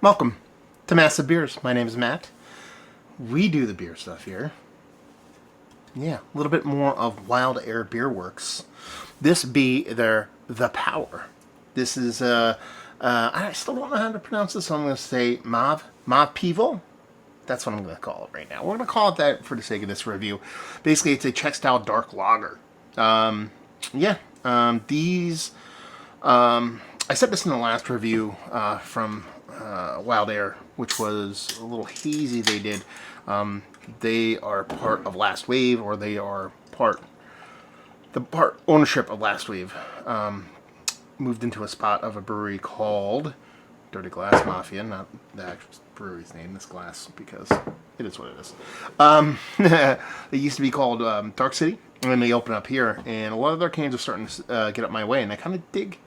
Welcome to Massive Beers. My name is Matt. We do the beer stuff here. Yeah, a little bit more of Wild Air Beerworks. This be their The Power. This is, I still don't know how to pronounce this, so I'm going to say Pivo. That's what I'm going to call it right now. We're going to call it that for the sake of this review. Basically, it's a Czech-style dark lager. These, I said this in the last review from Wild Air, which was a little hazy they did. They are part of Last Wave, or they are part ownership of Last Wave. Moved into a spot of a brewery called Dirty Glass Mafia, not the actual brewery's name, this glass, because it is what it is. It used to be called Dark City, and then they opened up here, and a lot of their cans are starting to get up my way, and I kind of dig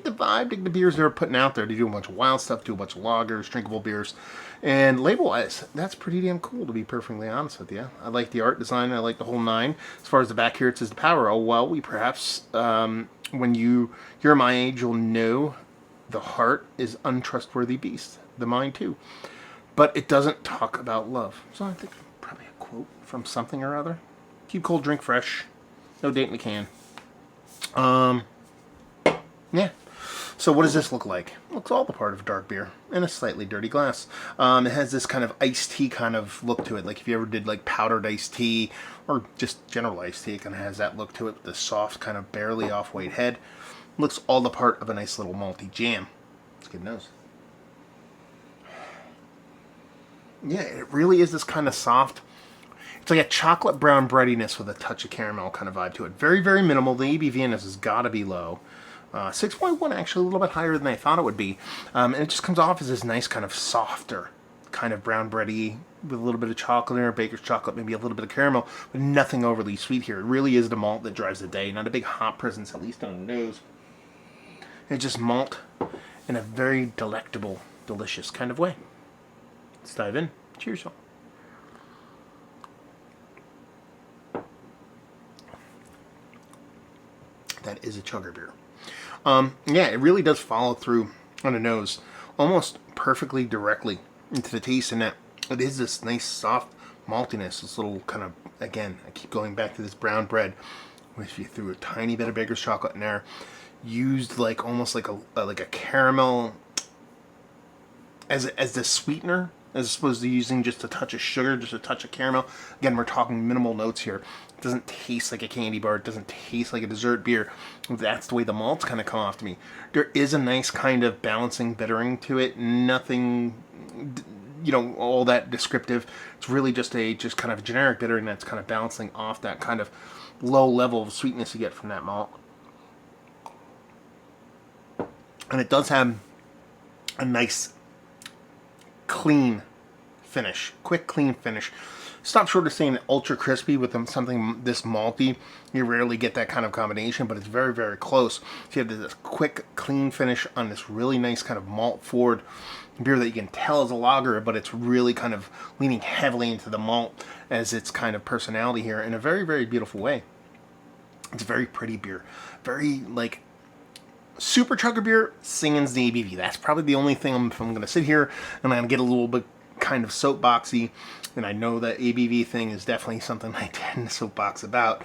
the vibe, dig the beers they're putting out there. They do a bunch of wild stuff, do a bunch of lagers, drinkable beers, and label-wise, that's pretty damn cool, to be perfectly honest with you. I like the art design, I like the whole nine. As far as the back here, it says The Power. Oh, well, we perhaps, when you're my age, you'll know the heart is untrustworthy beast. The mind, too. But it doesn't talk about love. So I think probably a quote from something or other. Keep cold, drink fresh. No date in the can. Yeah. So what does this look like? It looks all the part of dark beer in a slightly dirty glass. It has this kind of iced tea kind of look to it. Like if you ever did like powdered iced tea or just general iced tea, it kind of has that look to it with the soft kind of barely off-white head. Looks all the part of a nice little malty jam. It's good nose. Yeah, it really is this kind of soft. It's like a chocolate brown breadiness with a touch of caramel kind of vibe to it. Very, very minimal. The ABV in this has got to be low. 6.1, actually a little bit higher than I thought it would be. And it just comes off as this nice kind of softer, kind of brown bready with a little bit of chocolate in there, baker's chocolate, maybe a little bit of caramel, but nothing overly sweet here. It really is the malt that drives the day. Not a big hop presence, at least on the nose. It's just malt in a very delectable, delicious kind of way. Let's dive in. Cheers, y'all. That is a chugger beer. Yeah, it really does follow through on the nose almost perfectly directly into the taste, and that it is this nice soft maltiness, this little kind of, again, I keep going back to this brown bread, which you threw a tiny bit of baker's chocolate in there, used like almost like a caramel as the sweetener, as opposed to using just a touch of sugar, just a touch of caramel. Again, we're talking minimal notes here. It doesn't taste like a candy bar. It doesn't taste like a dessert beer. That's the way the malts kind of come off to me. There is a nice kind of balancing bittering to it. Nothing, all that descriptive. It's really just kind of generic bittering that's kind of balancing off that kind of low level of sweetness you get from that malt. And it does have a nice clean finish, quick clean finish. Stop short of saying ultra crispy with something this malty. You rarely get that kind of combination, but it's very, very close. So you have this quick clean finish on this really nice kind of malt forward beer that you can tell is a lager, but it's really kind of leaning heavily into the malt as its kind of personality here in a very, very beautiful way. It's a very pretty beer, very like super chugger beer, singing's the ABV. That's probably the only thing if I'm going to sit here and I'm going to get a little bit kind of soapboxy, and I know that ABV thing is definitely something I tend to soapbox about.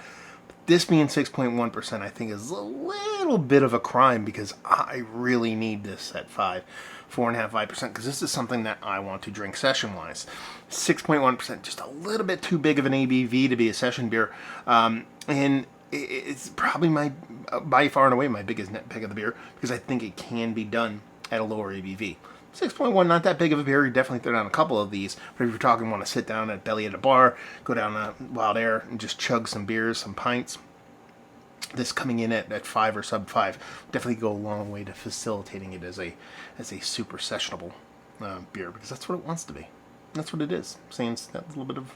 But this being 6.1%, I think is a little bit of a crime, because I really need this at 4.5%, 5%, because this is something that I want to drink session-wise. 6.1%, just a little bit too big of an ABV to be a session beer, and it's probably by far and away my biggest net pick of the beer, because I think it can be done at a lower ABV. 6.1, not that big of a beer. You definitely throw down a couple of these. But if you're talking want to sit down at Belly at a bar, go down to Wild Air and just chug some beers, some pints, this coming in at 5 or sub 5 definitely go a long way to facilitating it as a super sessionable beer, because that's what it wants to be. That's what it is. Saying that little bit of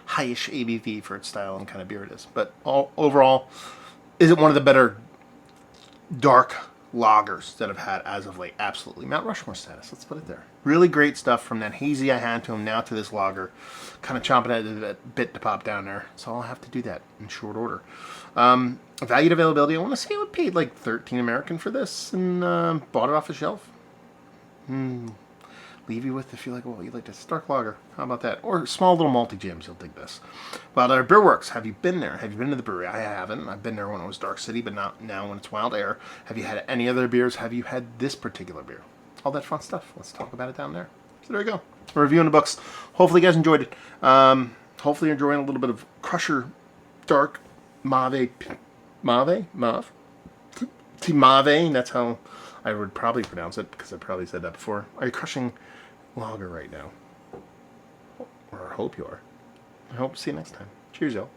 highish ABV for its style and kind of beer it is. But overall, is it one of the better dark lagers that I've had as of late? Absolutely. Mount Rushmore status, let's put it there. Really great stuff, from that hazy I had to him now to this lager. Kind of chomping at that bit to pop down there. So I'll have to do that in short order. Valued availability, I want to say I paid like $13 American for this, and bought it off the shelf. leave you with if you like, well, you like this dark lager. How about that? Or small little malty jams, you'll dig this. But Beerworks, have you been there? Have you been to the brewery? I haven't. I've been there when it was Dark City, but not now when it's Wild Air. Have you had any other beers? Have you had this particular beer? All that fun stuff. Let's talk about it down there. So there you go. We're reviewing the books. Hopefully you guys enjoyed it. Hopefully you're enjoying a little bit of Crusher Dark Tmavé. Tmavé, that's how I would probably pronounce it, because I probably said that before. Are you crushing lager right now? Or I hope you are. I hope to see you next time. Cheers, y'all.